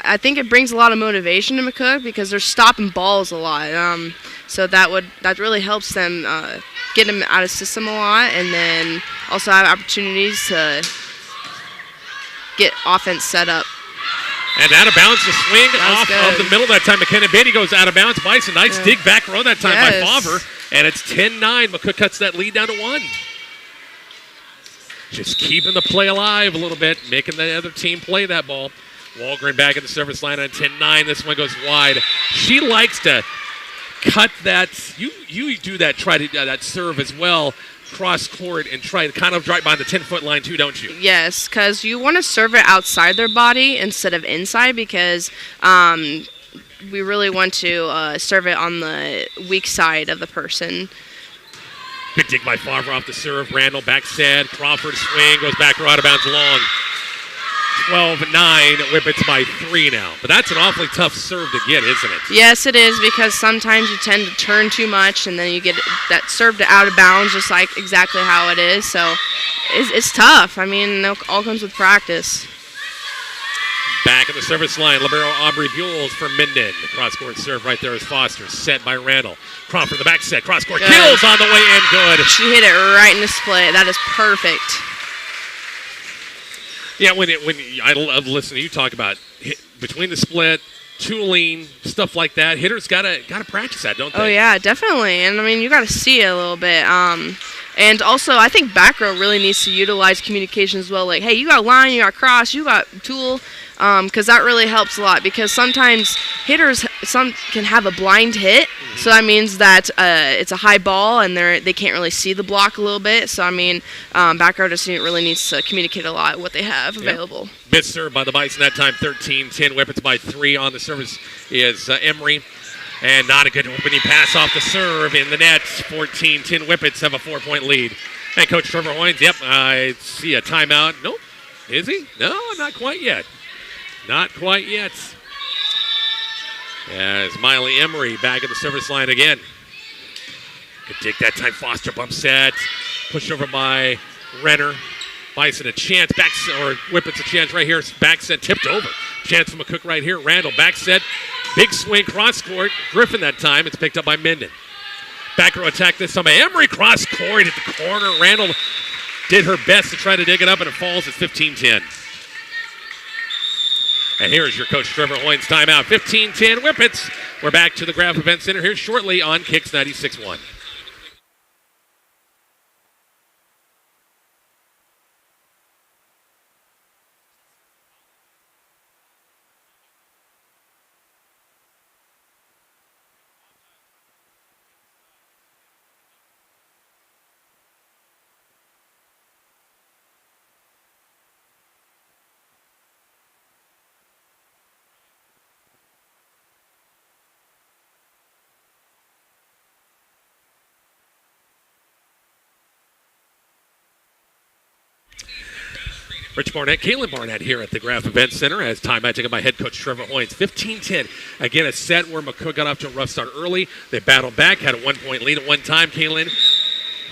I think it brings a lot of motivation to McCook because they're stopping balls a lot. So that really helps them get him out of system a lot, and then also have opportunities to get offense set up. And out of bounds, the swing off good. of the middle that time. McKenna Beatty goes out of bounds. Bison, nice dig back row that time by Favre. And it's 10-9. McCook cuts that lead down to 1. Just keeping the play alive a little bit, making the other team play that ball. Walgren back at the service line on 10-9. This one goes wide. She likes to cut that. You do that, try to that serve as well, cross court, and try to kind of right behind the 10-foot line too, don't you? Yes, because you want to serve it outside their body instead of inside because we really want to serve it on the weak side of the person. Good dig by Favre off the serve. Randall back set. Crawford swing goes back out of bounds long. 12-9. Whippets by 3 now. But that's an awfully tough serve to get, isn't it? Yes, it is, because sometimes you tend to turn too much, and then you get that served out of bounds, just like exactly how it is. So it's tough. I mean, it all comes with practice. Back at the service line, libero Aubrey Buell for Minden. The cross-court serve right there is Foster, set by Randall. Crawford, the back set, cross-court, kills on the way in, good. She hit it right in the split. That is perfect. Yeah, I love listening to you talk about between the split, tooling, stuff like that. Hitters gotta practice that, don't they? Oh yeah, definitely. And I mean, you got to see it a little bit. And also, I think back row really needs to utilize communication as well. Like, hey, you got line, you got cross, you got tool, because that really helps a lot. Because sometimes hitters can have a blind hit, so that means that it's a high ball and they can't really see the block a little bit. So I mean, back row just really needs to communicate a lot what they have available. Missed serve by the Bison that time, 13-10. Whippets by 3 on the service is Emery. And not a good opening pass off the serve in the net. 14-10 Whippets have a 4-point lead. And Coach Trevor Hoynes, yep, I see a timeout. Nope. Is he? No, not quite yet. Not quite yet. As Miley Emery back at the service line again. Good dig that time. Foster bump set. Pushed over by Renner. Bison a chance. Or Whippets a chance right here. Back set tipped over. Chance from McCook right here. Randall back set. Big swing, cross court. Griffin that time. It's picked up by Minden. Back row attack this time by Emery. Cross court at the corner. Randall did her best to try to dig it up, and it falls. It's 15-10. And here's your coach, Trevor Hoynes' timeout. 15-10 Whippets. We're back to the Graf Event Center here shortly on Kicks 96.1. Rich Barnett, Caitlin Barnett here at the Graf Event Center as timeout taken by head coach Trevor Hoynes. 15-10. Again, a set where McCook got off to a rough start early. They battled back, had a 1-point lead at one time. Caitlin,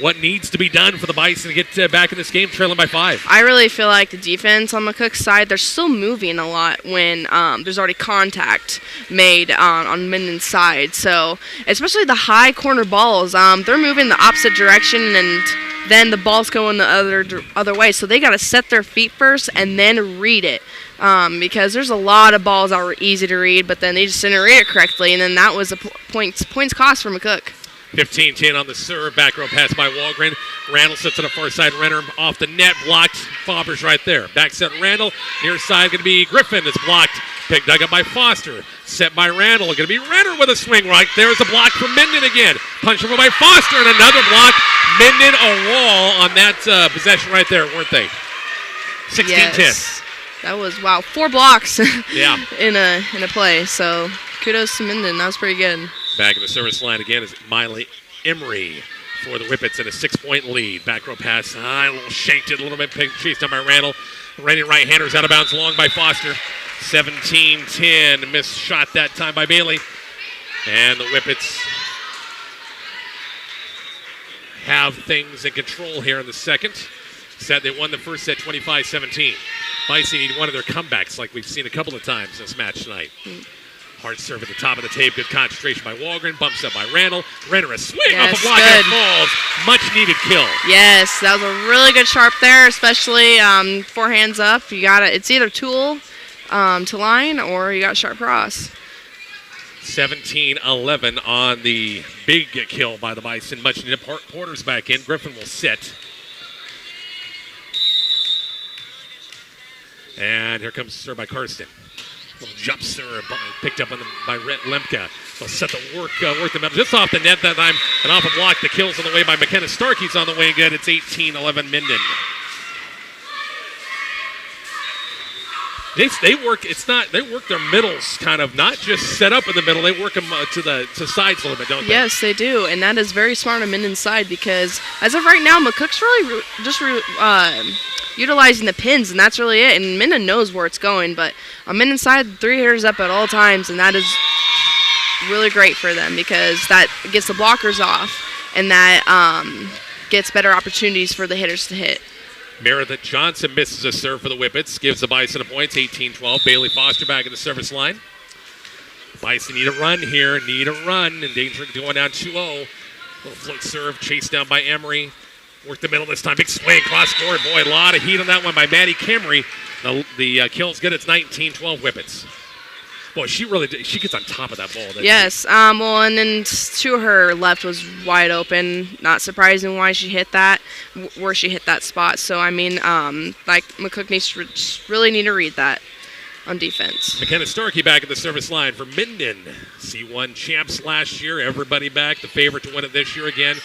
what needs to be done for the Bison to get back in this game, trailing by 5? I really feel like the defense on McCook's side, they're still moving a lot when there's already contact made on Minden's side. So, especially the high corner balls, they're moving the opposite direction, and then the ball's going the other way. So they got to set their feet first and then read it. Because there's a lot of balls that were easy to read, but then they just didn't read it correctly, and then that was a points cost for McCook. 15-10 on the serve. Back row pass by Walgren. Randall sits on the far side. Renner off the net. Blocked. Fauber's right there. Back set Randall. Near side going to be Griffin. It's blocked. Pick dug up by Foster. Set by Randall. Going to be Renner with a swing right. There's a block from Minden again. Punch over by Foster and another block. Minden a wall on that possession right there, weren't they? 16-10. Yes. That was, wow, 4 blocks yeah. in a play. So kudos to Minden. That was pretty good. Back in the service line again is Miley Emery for the Whippets in a 6-point lead. Back row pass, a little shanked it a little bit, chased down by Randall. Reigning right-handers out of bounds, long by Foster. 17-10, missed shot that time by Bailey. And the Whippets have things in control here in the second. Set they won the first set 25-17. Bison need one of their comebacks like we've seen a couple of times this match tonight. Hard serve at the top of the tape. Good concentration by Walgren. Bumps up by Randall. Renner a swing off a block and falls. Much needed kill. Yes, that was a really good sharp there, especially 4 hands up. You got it's either tool to line or you got sharp cross. 17-11 on the big kill by the Bison. Much needed. Porter's back in. Griffin will sit. And here comes the serve by Karsten. Little jump serve picked up by Rhett Lemke. They'll set the work the middle just off the net that time. And off a block. The kill's on the way by McKenna Starkey's on the way good. It's 18-11 Minden. They work. They work their middles kind of not just set up in the middle. They work them to sides a little bit, don't they? Yes, they do, and that is very smart on Minden's side because as of right now, McCook's really just utilizing the pins, and that's really it. And Minden knows where it's going, but on Minden's side, 3 hitters up at all times, and that is really great for them because that gets the blockers off, and that gets better opportunities for the hitters to hit. Meredith Johnson misses a serve for the Whippets, gives the Bison a point, 18-12. Bailey Foster back in the service line. Bison need a run here, in danger of going down 2-0. Little float serve, chased down by Emery. Work the middle this time, big swing, cross court. Boy, a lot of heat on that one by Maddie Camry. The kill's good, it's 19-12 Whippets. Boy, she gets on top of that ball. Yes, well, and then to her left was wide open. Not surprising why she hit that, where she hit that spot. So, I mean, like McCook really need to read that on defense. McKenna Starkey back at the service line for Minden. C1 champs last year, everybody back. The favorite to win it this year again.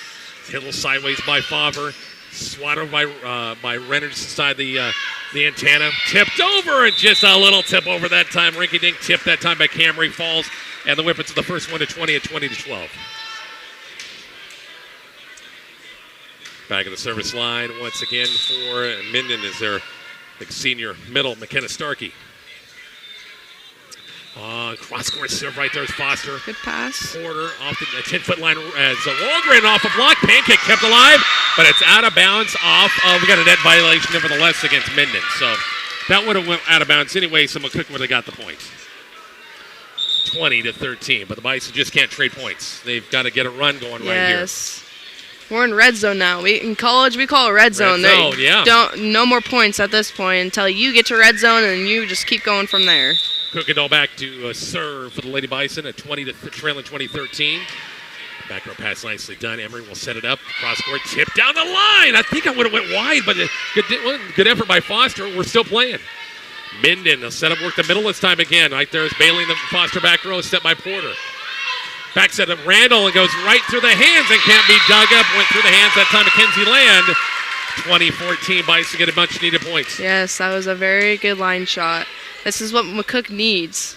Hit a little sideways by Favre. Swatted by Renner just inside the antenna. Tipped over, and just a little tip over that time. Rinky-dink tip that time by Camry. Falls, and the Whippets are the first one to 20 at 20-12. Back at the service line once again for Minden is their senior middle, McKenna Starkey. Cross-court serve right there is Foster. Good pass. Porter off the 10-foot line as Walgren off a block. Pancake kept alive, but it's out of bounds off of, we got a net violation nevertheless against Minden. So that would have went out of bounds anyway, so McCook would have got the point. 20-13, but the Bison just can't trade points. They've got to get a run going right here. Yes. We're in red zone now. In college, we call it red zone. No more points at this point until you get to red zone, and you just keep going from there. Kuykendall back to serve for the Lady Bison at trailing 20-13. Back row pass nicely done. Emery will set it up. Cross court tip down the line. I think I would have went wide, but good effort by Foster. We're still playing. Minden will set up work the middle this time again. Right there is Bailey in the Foster back row, set by Porter. Back set of Randall and goes right through the hands and can't be dug up. Went through the hands that time. Mackenzie Land. 2014 Bison get a bunch of needed points. Yes, that was a very good line shot. This is what McCook needs.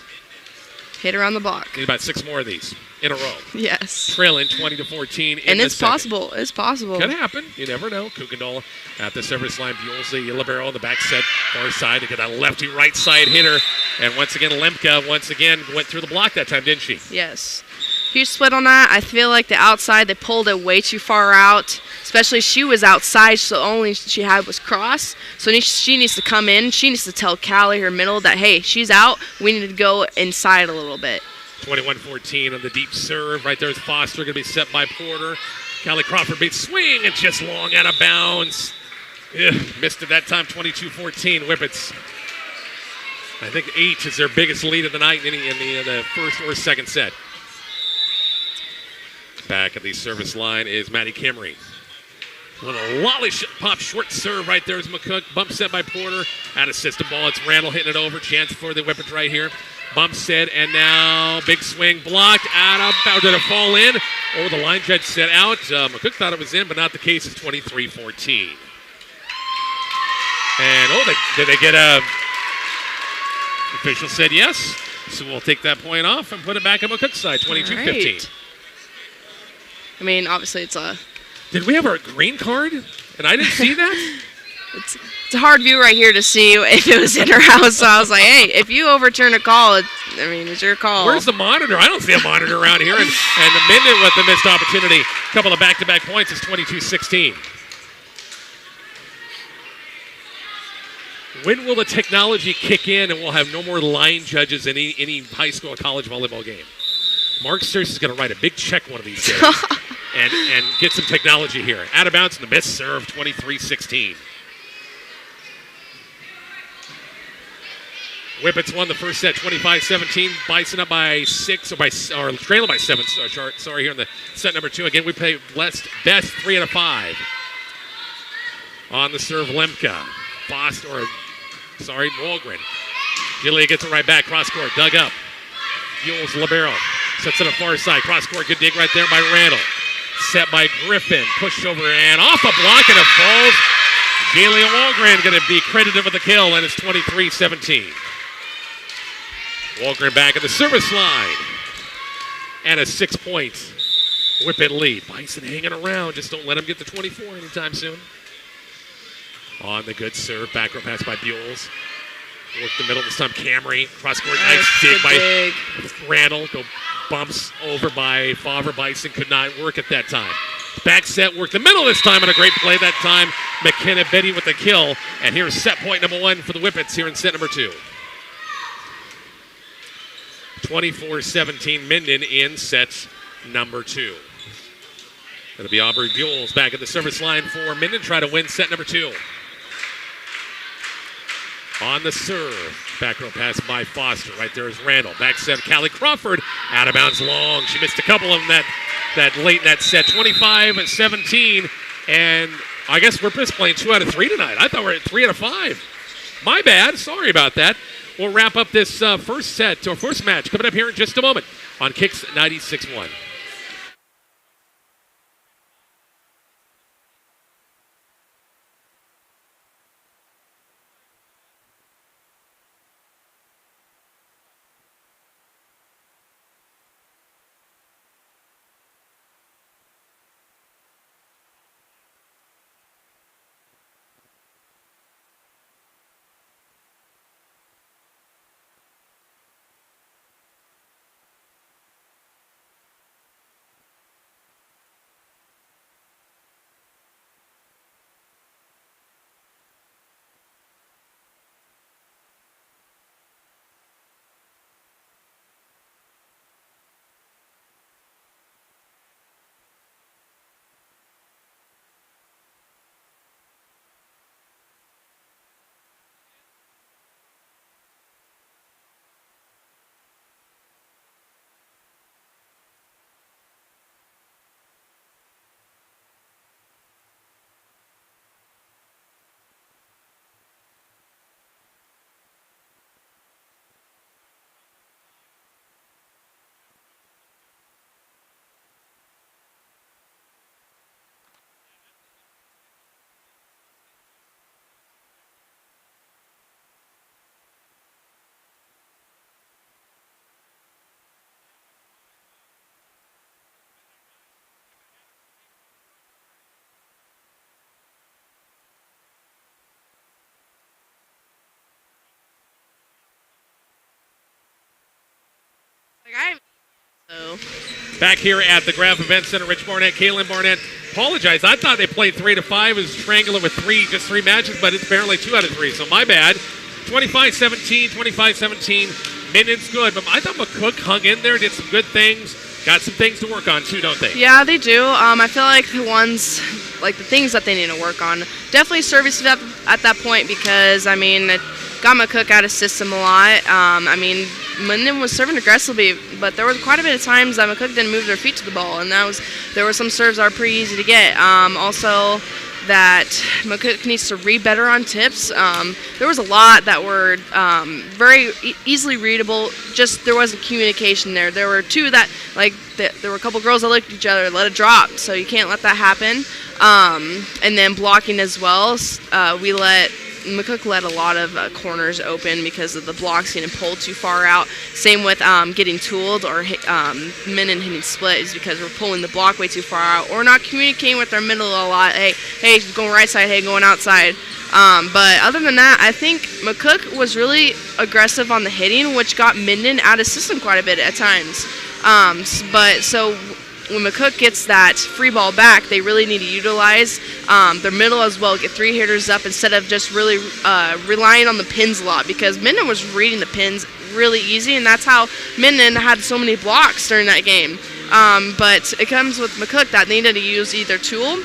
Hit around the block. Need about 6 more of these in a row. Yes. Trailing 20-14. And it's possible. It's possible. Could happen. You never know. Kuykendall at the service line. Buell's the libero on the back set. Far side to get a lefty right side hitter. And once again, Lemke went through the block that time, didn't she? Yes. Huge split on that. I feel like the outside, they pulled it way too far out. Especially she was outside, so only she had was cross. So she needs to come in. She needs to tell Callie, her middle, that, hey, she's out. We need to go inside a little bit. 21-14 on the deep serve. Right there is Foster, going to be set by Porter. Callie Crawford beats swing and just long out of bounds. Ugh, missed it that time, 22-14. Whippets, I think 8 is their biggest lead of the night in the first or second set. Back at the service line is Maddie Kimmery. With a lollipop short serve right there is McCook. Bump set by Porter. Out of system ball. It's Randall hitting it over. Chance for the Whippets right here. Bump set, and now big swing blocked. Out of bounds. Did it fall in? Oh, the line judge said out. McCook thought it was in, but not the case. It's 23-14. And, did they get a... Official said yes. So we'll take that point off and put it back on McCook's side. 22-15. Right. I mean, obviously it's a... Did we have our green card? And I didn't see that? It's a hard view right here to see if it was in or out. So I was like, hey, if you overturn a call, it's your call. Where's the monitor? I don't see a monitor around here. And the Minden with the missed opportunity. A couple of back-to-back points. It's 22-16. When will the technology kick in and we'll have no more line judges in any high school or college volleyball game? Mark Searce is going to write a big check one of these days and get some technology here. Out of bounds and the missed serve, 23-16. Whippets won the first set, 25-17. Bison up by 6 or trailing by 7. Sorry, here in the set number 2. Again, we play best 3 out of 5. On the serve, Lemka. Walgren. Julia gets it right back. Cross court, dug up. Buell's libero. Sets it on far side. Cross court, good dig right there by Randall. Set by Griffin. Pushed over and off a block, and it falls. Julia Walgren going to be credited with the kill, and it's 23-17. Walgren back at the service line. And a 6-point Whippet lead. Bison hanging around. Just don't let him get to 24 anytime soon. On the good serve. Back row pass by Buells. Work the middle this time. Camry. Cross court. Nice dig by Randall. Go bumps over by Favre. Bison could not work at that time. Back set. Work the middle this time. And a great play that time. McKenna Betty with the kill. And here's set point number 1 for the Whippets here in set number 2. 24-17 Minden in set number 2. It'll be Aubrey Buells back at the service line for Minden. Try to win set number 2. On the serve. Back row pass by Foster. Right there is Randall. Back set, Callie Crawford. Out of bounds long. She missed a couple of them that late in that set. 25-17. And I guess we're just playing 2 out of 3 tonight. I thought we were at 3 out of 5. My bad. Sorry about that. We'll wrap up this first match coming up here in just a moment on Kicks 96.1. Back here at the Graph Event Center, Rich Barnett, Kaylin Barnett. Apologize. I thought they played 3 to 5 as triangular with just 3 matches, but it's barely 2 out of 3. So my bad. 25-17, 25-17. Minden's good, but I thought McCook hung in there, did some good things. got some things to work on too, don't they? Yeah, they do. I feel like the things that they need to work on, definitely service it up at that point because, I mean, it got McCook out of system a lot. I mean, Minden was serving aggressively, but there was quite a bit of times that McCook didn't move their feet to the ball, and there were some serves that were pretty easy to get. Also, that McCook needs to read better on tips. There was a lot that were very easily readable, just there wasn't communication there. There were two that, there were a couple girls that looked at each other, let it drop, so you can't let that happen. And then blocking as well, McCook let a lot of corners open because of the blocks getting pulled too far out. Same with getting tooled or Minden hitting splits because we're pulling the block way too far out or not communicating with our middle a lot. Hey, going right side, hey, going outside. But other than that, I think McCook was really aggressive on the hitting, which got Minden out of system quite a bit at times. But so when McCook gets that free ball back, they really need to utilize their middle as well, get three hitters up instead of just really relying on the pins a lot because Minden was reading the pins really easy, and that's how Minden had so many blocks during that game. But it comes with McCook that they needed to use either tool,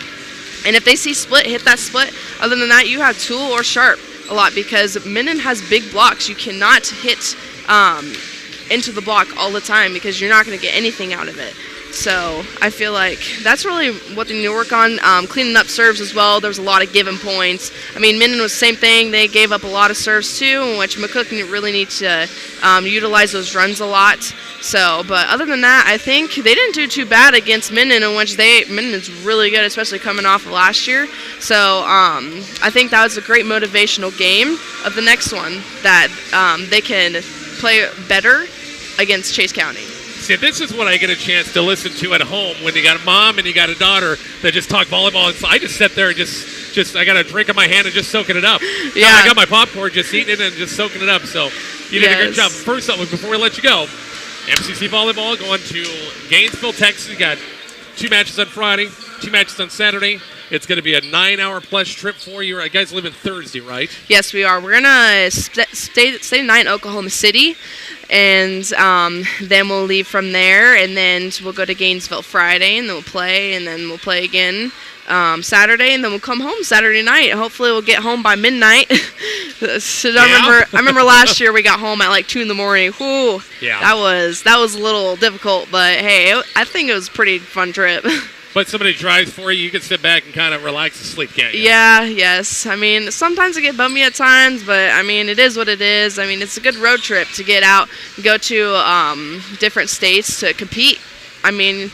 and if they see split, hit that split. Other than that, you have tool or sharp a lot because Minden has big blocks. You cannot hit into the block all the time because you're not going to get anything out of it. So I feel like that's really what they need to work on. Cleaning up serves as well. There was a lot of given points. I mean, Minden was the same thing. They gave up a lot of serves too, in which McCook really needs to utilize those runs a lot. So, but other than that, I think they didn't do too bad against Minden, in which Minden is really good, especially coming off of last year. So I think that was a great motivational game of the next one that they can play better against Chase County. See, this is what I get a chance to listen to at home when you got a mom and you got a daughter that just talk volleyball. And I just sit there and just I got a drink in my hand and just soaking it up. Yeah. I got my popcorn, just eating it and just soaking it up. So you did a good job. First up, before we let you go, MCC Volleyball going to Gainesville, Texas. You got 2 matches on Friday, 2 matches on Saturday. It's going to be a 9-hour-plus trip for you. You guys live in Thursday, right? Yes, we are. We're going to stay the night in Oklahoma City, and then we'll leave from there, and then we'll go to Gainesville Friday, and then we'll play, and then we'll play again Saturday, and then we'll come home Saturday night. Hopefully we'll get home by midnight. So I remember last year we got home at like 2 in the morning. Whew, yeah. That was a little difficult, but hey, I think it was a pretty fun trip. But somebody drives for you, you can sit back and kind of relax and sleep, can't you? Yeah, yes. I mean, sometimes it get bummy at times, but I mean, it is what it is. I mean, it's a good road trip to get out and go to different states to compete. I mean,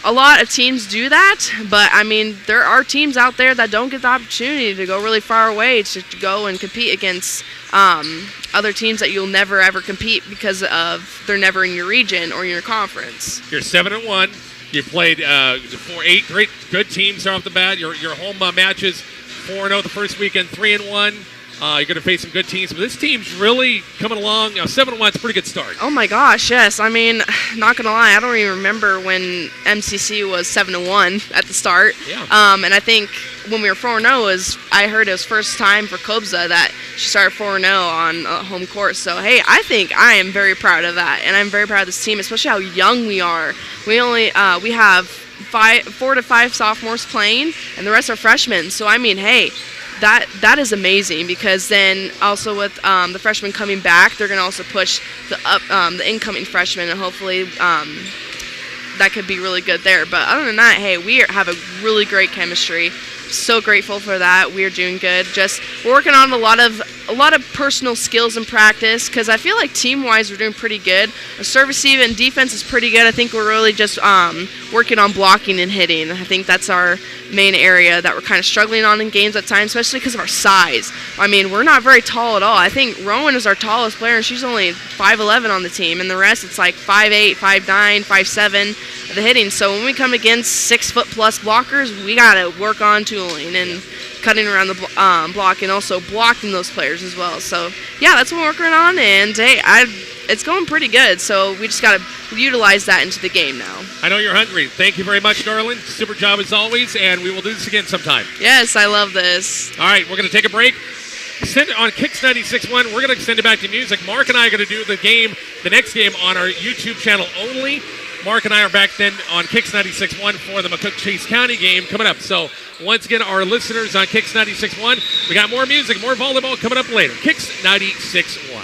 a lot of teams do that, but I mean, there are teams out there that don't get the opportunity to go really far away to go and compete against other teams that you'll never ever compete because of they're never in your region or your conference. You're 7-1. You played 8 great good teams off the bat. Your home matches 4-0 the first weekend, 3-1. You're going to face some good teams, but this team's really coming along. 7-1 is a pretty good start. Oh my gosh, yes. I mean, not gonna lie, I don't even remember when MCC was 7-1 at the start. Yeah. And I think when we were 4-0 I heard it was first time for Kobza that she started 4-0 on home court. So hey, I think I am very proud of that, and I'm very proud of this team, especially how young we are. We have 4 to 5 sophomores playing, and the rest are freshmen. So I mean, hey. That is amazing because then also with the freshmen coming back, they're going to also push the incoming freshmen, and hopefully that could be really good there. But other than that, hey, we have a really great chemistry. So grateful for that. We're doing good. Just working on a lot of personal skills and practice because I feel like team-wise we're doing pretty good. Our service and defense is pretty good. I think we're really just working on blocking and hitting. I think that's our main area that we're kind of struggling on in games at times, especially because of our size. I mean, we're not very tall at all. I think Rowan is our tallest player, and she's only 5'11" on the team, and the rest it's like 5'8", 5'9", 5'7", the hitting. So when we come against 6-foot-plus blockers, we got to work on tooling and cutting around the block and also blocking those players as well. So, yeah, that's what we're working on, and, hey, it's going pretty good, so we just got to utilize that into the game now. I know you're hungry. Thank you very much, Darlin. Super job as always, and we will do this again sometime. Yes, I love this. All right, we're going to take a break. Send it on Kicks 96.1. We're going to send it back to music. Mark and I are going to do the next game on our YouTube channel only. Mark and I are back then on Kicks 96.1 for the McCook Chase County game coming up. So once again, our listeners on Kicks 96.1, we got more music, more volleyball coming up later. Kicks 96.1.